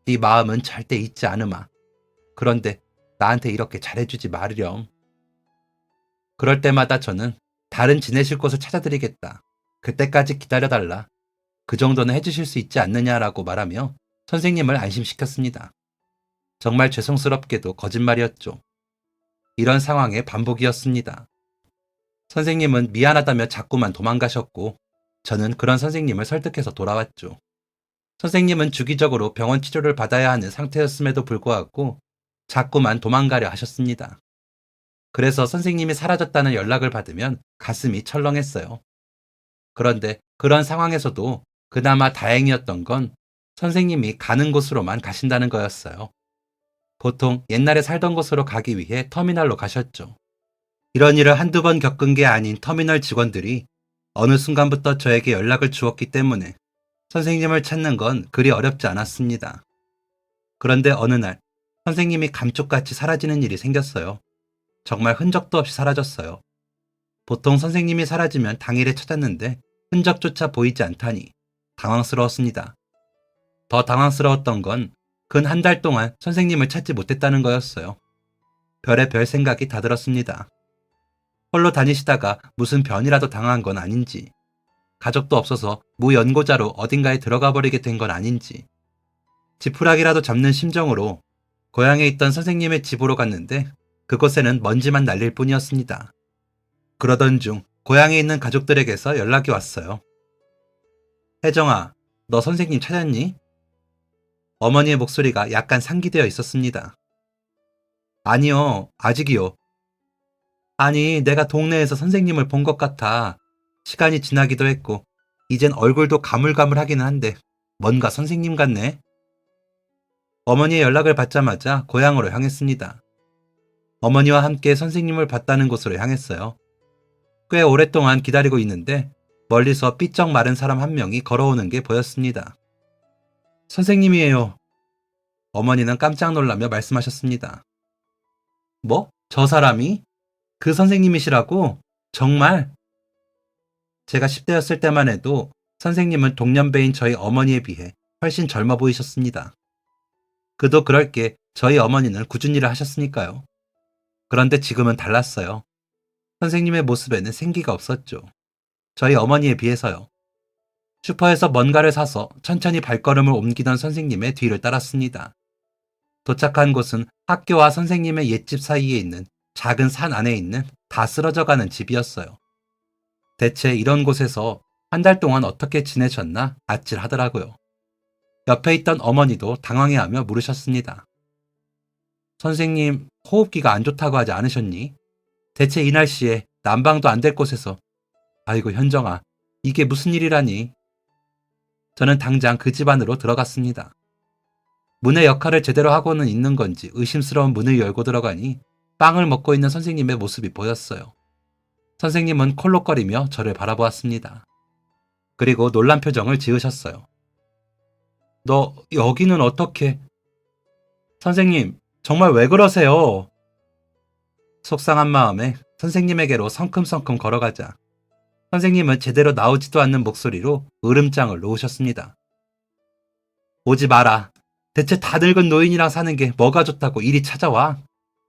네 마음은 절대 잊지 않으마. 그런데 나한테 이렇게 잘해주지 말으렴. 그럴 때마다 저는 다른 지내실 곳을 찾아드리겠다. 그때까지 기다려달라. 그 정도는 해주실 수 있지 않느냐라고 말하며 선생님을 안심시켰습니다. 정말 죄송스럽게도 거짓말이었죠. 이런 상황의 반복이었습니다. 선생님은 미안하다며 자꾸만 도망가셨고 저는 그런 선생님을 설득해서 돌아왔죠. 선생님은 주기적으로 병원 치료를 받아야 하는 상태였음에도 불구하고 자꾸만 도망가려 하셨습니다. 그래서 선생님이 사라졌다는 연락을 받으면 가슴이 철렁했어요. 그런데 그런 상황에서도 그나마 다행이었던 건 선생님이 가는 곳으로만 가신다는 거였어요. 보통 옛날에 살던 곳으로 가기 위해 터미널로 가셨죠. 이런 일을 한두 번 겪은 게 아닌 터미널 직원들이 어느 순간부터 저에게 연락을 주었기 때문에 선생님을 찾는 건 그리 어렵지 않았습니다. 그런데 어느 날 선생님이 감쪽같이 사라지는 일이 생겼어요. 정말 흔적도 없이 사라졌어요. 보통 선생님이 사라지면 당일에 찾았는데 흔적조차 보이지 않다니 당황스러웠습니다. 더 당황스러웠던 건 근 한 달 동안 선생님을 찾지 못했다는 거였어요. 별의별 생각이 다 들었습니다. 홀로 다니시다가 무슨 변이라도 당한 건 아닌지, 가족도 없어서 무연고자로 어딘가에 들어가 버리게 된 건 아닌지, 지푸라기라도 잡는 심정으로 고향에 있던 선생님의 집으로 갔는데 그곳에는 먼지만 날릴 뿐이었습니다. 그러던 중 고향에 있는 가족들에게서 연락이 왔어요. 혜정아, 너 선생님 찾았니? 어머니의 목소리가 약간 상기되어 있었습니다. 아니요, 아직이요. 아니, 내가 동네에서 선생님을 본 것 같아. 시간이 지나기도 했고, 이젠 얼굴도 가물가물하기는 한데, 뭔가 선생님 같네. 어머니의 연락을 받자마자 고향으로 향했습니다. 어머니와 함께 선생님을 봤다는 곳으로 향했어요. 꽤 오랫동안 기다리고 있는데, 멀리서 삐쩍 마른 사람 한 명이 걸어오는 게 보였습니다. 선생님이에요. 어머니는 깜짝 놀라며 말씀하셨습니다. 뭐? 저 사람이? 그 선생님이시라고? 정말? 제가 10대였을 때만 해도 선생님은 동년배인 저희 어머니에 비해 훨씬 젊어 보이셨습니다. 그도 그럴 게 저희 어머니는 꾸준히 일을 하셨으니까요. 그런데 지금은 달랐어요. 선생님의 모습에는 생기가 없었죠. 저희 어머니에 비해서요. 슈퍼에서 뭔가를 사서 천천히 발걸음을 옮기던 선생님의 뒤를 따랐습니다. 도착한 곳은 학교와 선생님의 옛집 사이에 있는 작은 산 안에 있는 다 쓰러져가는 집이었어요. 대체 이런 곳에서 한 달 동안 어떻게 지내셨나 아찔하더라고요. 옆에 있던 어머니도 당황해하며 물으셨습니다. 선생님, 호흡기가 안 좋다고 하지 않으셨니? 대체 이 날씨에 난방도 안 될 곳에서. 아이고 현정아, 이게 무슨 일이라니? 저는 당장 그 집 안으로 들어갔습니다. 문의 역할을 제대로 하고는 있는 건지 의심스러운 문을 열고 들어가니 빵을 먹고 있는 선생님의 모습이 보였어요. 선생님은 콜록거리며 저를 바라보았습니다. 그리고 놀란 표정을 지으셨어요. 너 여기는 어떻게... 선생님, 정말 왜 그러세요? 속상한 마음에 선생님에게로 성큼성큼 걸어가자 선생님은 제대로 나오지도 않는 목소리로 으름장을 놓으셨습니다. 오지 마라. 대체 다 늙은 노인이랑 사는 게 뭐가 좋다고 이리 찾아와.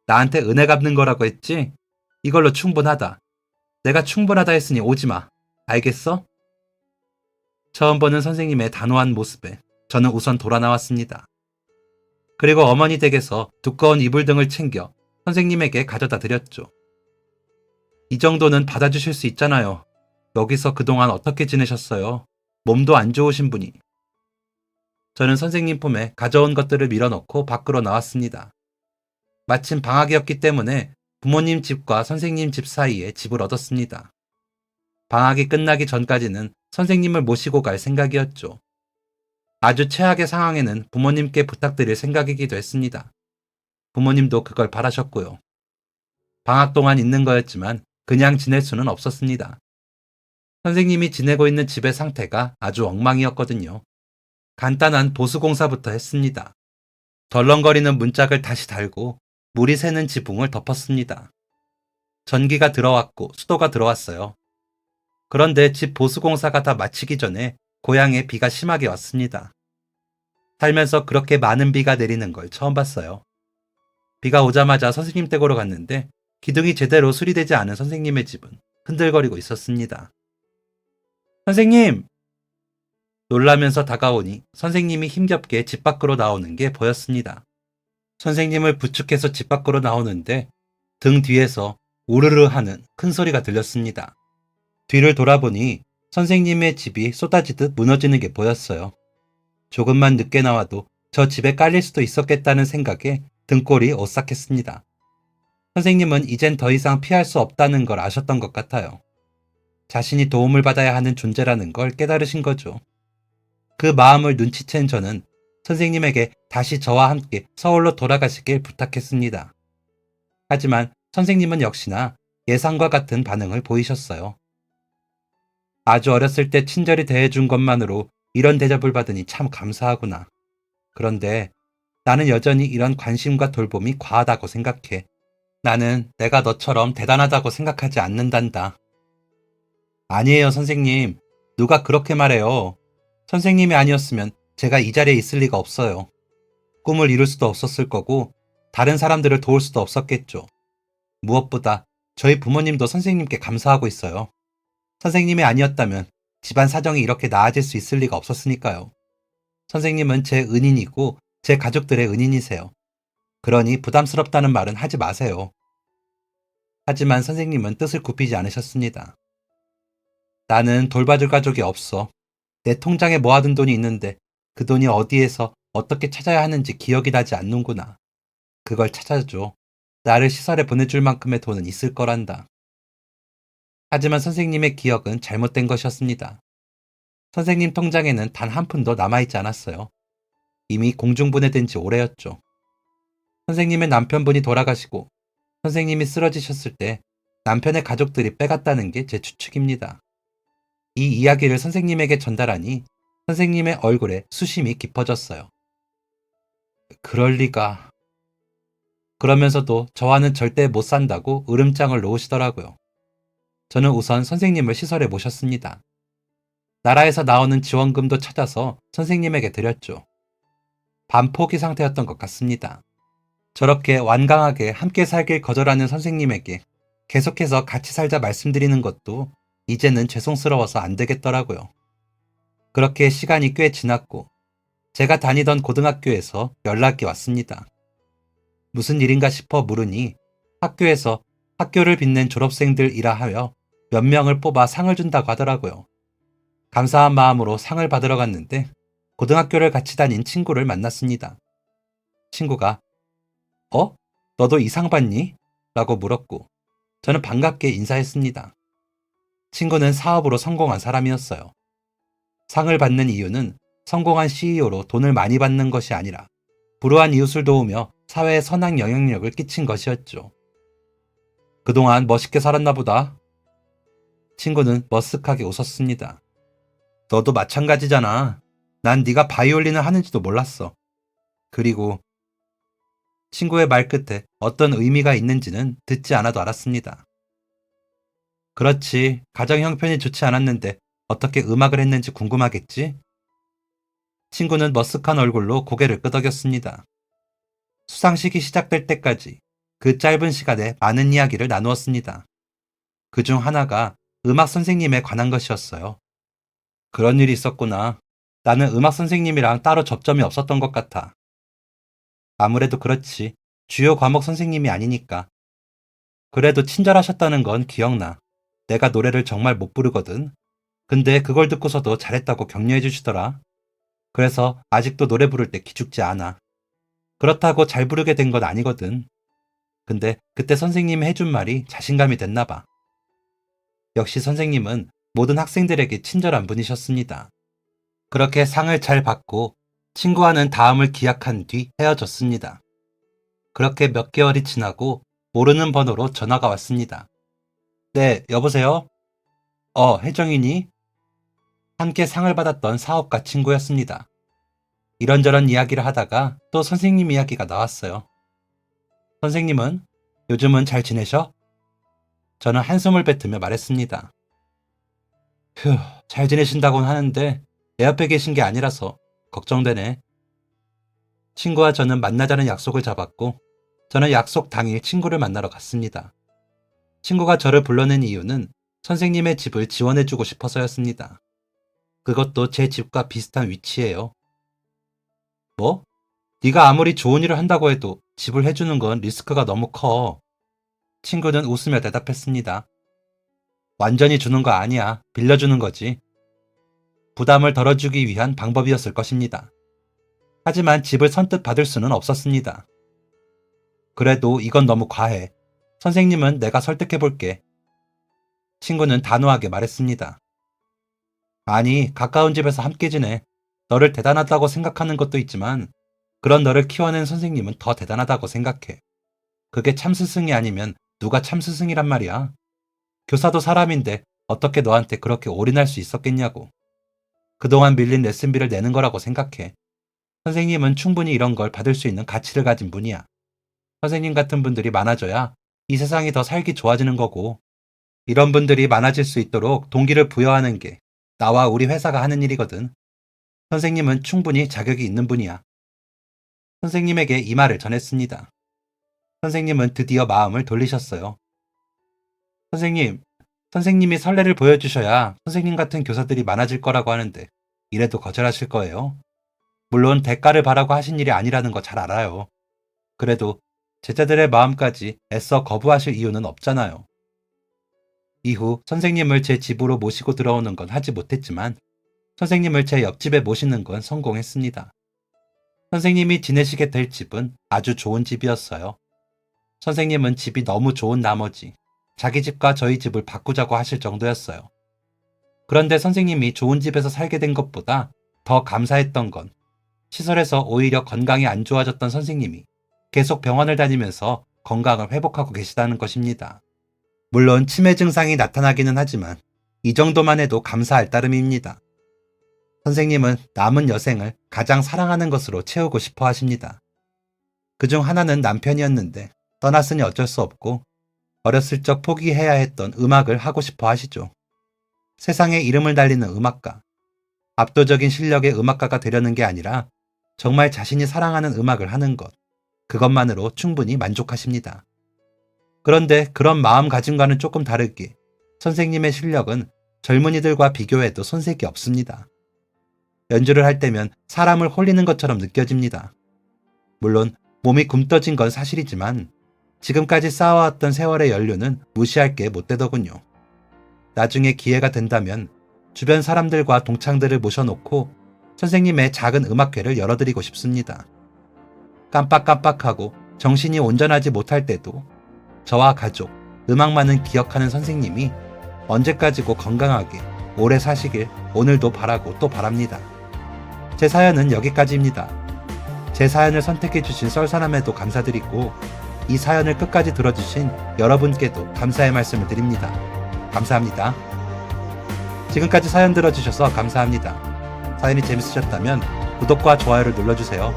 나한테 은혜 갚는 거라고 했지? 이걸로 충분하다. 내가 충분하다 했으니 오지 마. 알겠어? 처음 보는 선생님의 단호한 모습에 저는 우선 돌아 나왔습니다. 그리고 어머니 댁에서 두꺼운 이불 등을 챙겨 선생님에게 가져다 드렸죠. 이 정도는 받아주실 수 있잖아요. 여기서 그동안 어떻게 지내셨어요? 몸도 안 좋으신 분이. 저는 선생님 품에 가져온 것들을 밀어넣고 밖으로 나왔습니다. 마침 방학이었기 때문에 부모님 집과 선생님 집 사이에 집을 얻었습니다. 방학이 끝나기 전까지는 선생님을 모시고 갈 생각이었죠. 아주 최악의 상황에는 부모님께 부탁드릴 생각이기도 했습니다. 부모님도 그걸 바라셨고요. 방학 동안 있는 거였지만 그냥 지낼 수는 없었습니다. 선생님이 지내고 있는 집의 상태가 아주 엉망이었거든요. 간단한 보수공사부터 했습니다. 덜렁거리는 문짝을 다시 달고 물이 새는 지붕을 덮었습니다. 전기가 들어왔고 수도가 들어왔어요. 그런데 집 보수공사가 다 마치기 전에 고향에 비가 심하게 왔습니다. 살면서 그렇게 많은 비가 내리는 걸 처음 봤어요. 비가 오자마자 선생님 댁으로 갔는데 기둥이 제대로 수리되지 않은 선생님의 집은 흔들거리고 있었습니다. 선생님! 놀라면서 다가오니 선생님이 힘겹게 집 밖으로 나오는 게 보였습니다. 선생님을 부축해서 집 밖으로 나오는데 등 뒤에서 우르르 하는 큰 소리가 들렸습니다. 뒤를 돌아보니 선생님의 집이 쏟아지듯 무너지는 게 보였어요. 조금만 늦게 나와도 저 집에 깔릴 수도 있었겠다는 생각에 등골이 오싹했습니다. 선생님은 이젠 더 이상 피할 수 없다는 걸 아셨던 것 같아요. 자신이 도움을 받아야 하는 존재라는 걸 깨달으신 거죠. 그 마음을 눈치챈 저는 선생님에게 다시 저와 함께 서울로 돌아가시길 부탁했습니다. 하지만 선생님은 역시나 예상과 같은 반응을 보이셨어요. 아주 어렸을 때 친절히 대해준 것만으로 이런 대접을 받으니 참 감사하구나. 그런데 나는 여전히 이런 관심과 돌봄이 과하다고 생각해. 나는 내가 너처럼 대단하다고 생각하지 않는단다. 아니에요, 선생님. 누가 그렇게 말해요. 선생님이 아니었으면 제가 이 자리에 있을 리가 없어요. 꿈을 이룰 수도 없었을 거고 다른 사람들을 도울 수도 없었겠죠. 무엇보다 저희 부모님도 선생님께 감사하고 있어요. 선생님이 아니었다면 집안 사정이 이렇게 나아질 수 있을 리가 없었으니까요. 선생님은 제 은인이고 제 가족들의 은인이세요. 그러니 부담스럽다는 말은 하지 마세요. 하지만 선생님은 뜻을 굽히지 않으셨습니다. 나는 돌봐줄 가족이 없어. 내 통장에 모아둔 돈이 있는데 그 돈이 어디에서 어떻게 찾아야 하는지 기억이 나지 않는구나. 그걸 찾아줘. 나를 시설에 보내줄 만큼의 돈은 있을 거란다. 하지만 선생님의 기억은 잘못된 것이었습니다. 선생님 통장에는 단 한 푼도 남아있지 않았어요. 이미 공중분해된 지 오래였죠. 선생님의 남편분이 돌아가시고 선생님이 쓰러지셨을 때 남편의 가족들이 빼갔다는 게 제 추측입니다. 이 이야기를 선생님에게 전달하니 선생님의 얼굴에 수심이 깊어졌어요. 그럴 리가. 그러면서도 저와는 절대 못 산다고 으름장을 놓으시더라고요. 저는 우선 선생님을 시설에 모셨습니다. 나라에서 나오는 지원금도 찾아서 선생님에게 드렸죠. 반포기 상태였던 것 같습니다. 저렇게 완강하게 함께 살길 거절하는 선생님에게 계속해서 같이 살자 말씀드리는 것도 이제는 죄송스러워서 안 되겠더라고요. 그렇게 시간이 꽤 지났고 제가 다니던 고등학교에서 연락이 왔습니다. 무슨 일인가 싶어 물으니 학교에서 학교를 빛낸 졸업생들이라 하여 몇 명을 뽑아 상을 준다고 하더라고요. 감사한 마음으로 상을 받으러 갔는데 고등학교를 같이 다닌 친구를 만났습니다. 친구가 너도 이 상 받니? 라고 물었고 저는 반갑게 인사했습니다. 친구는 사업으로 성공한 사람이었어요. 상을 받는 이유는 성공한 CEO로 돈을 많이 받는 것이 아니라 불우한 이웃을 도우며 사회에 선한 영향력을 끼친 것이었죠. 그동안 멋있게 살았나 보다. 친구는 머쓱하게 웃었습니다. 너도 마찬가지잖아. 난 네가 바이올린을 하는지도 몰랐어. 그리고 친구의 말 끝에 어떤 의미가 있는지는 듣지 않아도 알았습니다. 그렇지, 가정 형편이 좋지 않았는데 어떻게 음악을 했는지 궁금하겠지? 친구는 머쓱한 얼굴로 고개를 끄덕였습니다. 수상식이 시작될 때까지 그 짧은 시간에 많은 이야기를 나누었습니다. 그중 하나가 음악 선생님에 관한 것이었어요. 그런 일이 있었구나. 나는 음악 선생님이랑 따로 접점이 없었던 것 같아. 아무래도 그렇지. 주요 과목 선생님이 아니니까. 그래도 친절하셨다는 건 기억나. 내가 노래를 정말 못 부르거든. 근데 그걸 듣고서도 잘했다고 격려해 주시더라. 그래서 아직도 노래 부를 때 기죽지 않아. 그렇다고 잘 부르게 된 건 아니거든. 근데 그때 선생님이 해준 말이 자신감이 됐나 봐. 역시 선생님은 모든 학생들에게 친절한 분이셨습니다. 그렇게 상을 잘 받고 친구와는 다음을 기약한 뒤 헤어졌습니다. 그렇게 몇 개월이 지나고 모르는 번호로 전화가 왔습니다. 네, 여보세요? 혜정이니? 함께 상을 받았던 사업가 친구였습니다. 이런저런 이야기를 하다가 또 선생님 이야기가 나왔어요. 선생님은 요즘은 잘 지내셔? 저는 한숨을 뱉으며 말했습니다. 휴, 잘 지내신다곤 하는데 내 옆에 계신 게 아니라서 걱정되네. 친구와 저는 만나자는 약속을 잡았고 저는 약속 당일 친구를 만나러 갔습니다. 친구가 저를 불러낸 이유는 선생님의 집을 지원해주고 싶어서였습니다. 그것도 제 집과 비슷한 위치예요. 뭐? 네가 아무리 좋은 일을 한다고 해도 집을 해주는 건 리스크가 너무 커. 친구는 웃으며 대답했습니다. 완전히 주는 거 아니야. 빌려주는 거지. 부담을 덜어주기 위한 방법이었을 것입니다. 하지만 집을 선뜻 받을 수는 없었습니다. 그래도 이건 너무 과해. 선생님은 내가 설득해볼게. 친구는 단호하게 말했습니다. 아니, 가까운 집에서 함께 지내. 너를 대단하다고 생각하는 것도 있지만 그런 너를 키워낸 선생님은 더 대단하다고 생각해. 그게 참스승이 아니면 누가 참스승이란 말이야. 교사도 사람인데 어떻게 너한테 그렇게 올인할 수 있었겠냐고. 그동안 밀린 레슨비를 내는 거라고 생각해. 선생님은 충분히 이런 걸 받을 수 있는 가치를 가진 분이야. 선생님 같은 분들이 많아져야 이 세상이 더 살기 좋아지는 거고, 이런 분들이 많아질 수 있도록 동기를 부여하는 게 나와 우리 회사가 하는 일이거든. 선생님은 충분히 자격이 있는 분이야. 선생님에게 이 말을 전했습니다. 선생님은 드디어 마음을 돌리셨어요. 선생님, 선생님이 선례를 보여주셔야 선생님 같은 교사들이 많아질 거라고 하는데 이래도 거절하실 거예요? 물론 대가를 바라고 하신 일이 아니라는 거 잘 알아요. 그래도 제자들의 마음까지 애써 거부하실 이유는 없잖아요. 이후 선생님을 제 집으로 모시고 들어오는 건 하지 못했지만 선생님을 제 옆집에 모시는 건 성공했습니다. 선생님이 지내시게 될 집은 아주 좋은 집이었어요. 선생님은 집이 너무 좋은 나머지 자기 집과 저희 집을 바꾸자고 하실 정도였어요. 그런데 선생님이 좋은 집에서 살게 된 것보다 더 감사했던 건 시설에서 오히려 건강이 안 좋아졌던 선생님이 계속 병원을 다니면서 건강을 회복하고 계시다는 것입니다. 물론 치매 증상이 나타나기는 하지만 이 정도만 해도 감사할 따름입니다. 선생님은 남은 여생을 가장 사랑하는 것으로 채우고 싶어 하십니다. 그중 하나는 남편이었는데 떠났으니 어쩔 수 없고 어렸을 적 포기해야 했던 음악을 하고 싶어 하시죠. 세상에 이름을 날리는 음악가, 압도적인 실력의 음악가가 되려는 게 아니라 정말 자신이 사랑하는 음악을 하는 것, 그것만으로 충분히 만족하십니다. 그런데 그런 마음가짐과는 조금 다르게 선생님의 실력은 젊은이들과 비교해도 손색이 없습니다. 연주를 할 때면 사람을 홀리는 것처럼 느껴집니다. 물론 몸이 굼떠진 건 사실이지만 지금까지 쌓아왔던 세월의 연륜은 무시할 게 못 되더군요. 나중에 기회가 된다면 주변 사람들과 동창들을 모셔놓고 선생님의 작은 음악회를 열어드리고 싶습니다. 깜빡깜빡하고 정신이 온전하지 못할 때도 저와 가족, 음악만은 기억하는 선생님이 언제까지고 건강하게 오래 사시길 오늘도 바라고 또 바랍니다. 제 사연은 여기까지입니다. 제 사연을 선택해주신 썰사남에도 감사드리고 이 사연을 끝까지 들어주신 여러분께도 감사의 말씀을 드립니다. 감사합니다. 지금까지 사연 들어주셔서 감사합니다. 사연이 재밌으셨다면 구독과 좋아요를 눌러주세요.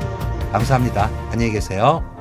감사합니다. 안녕히 계세요.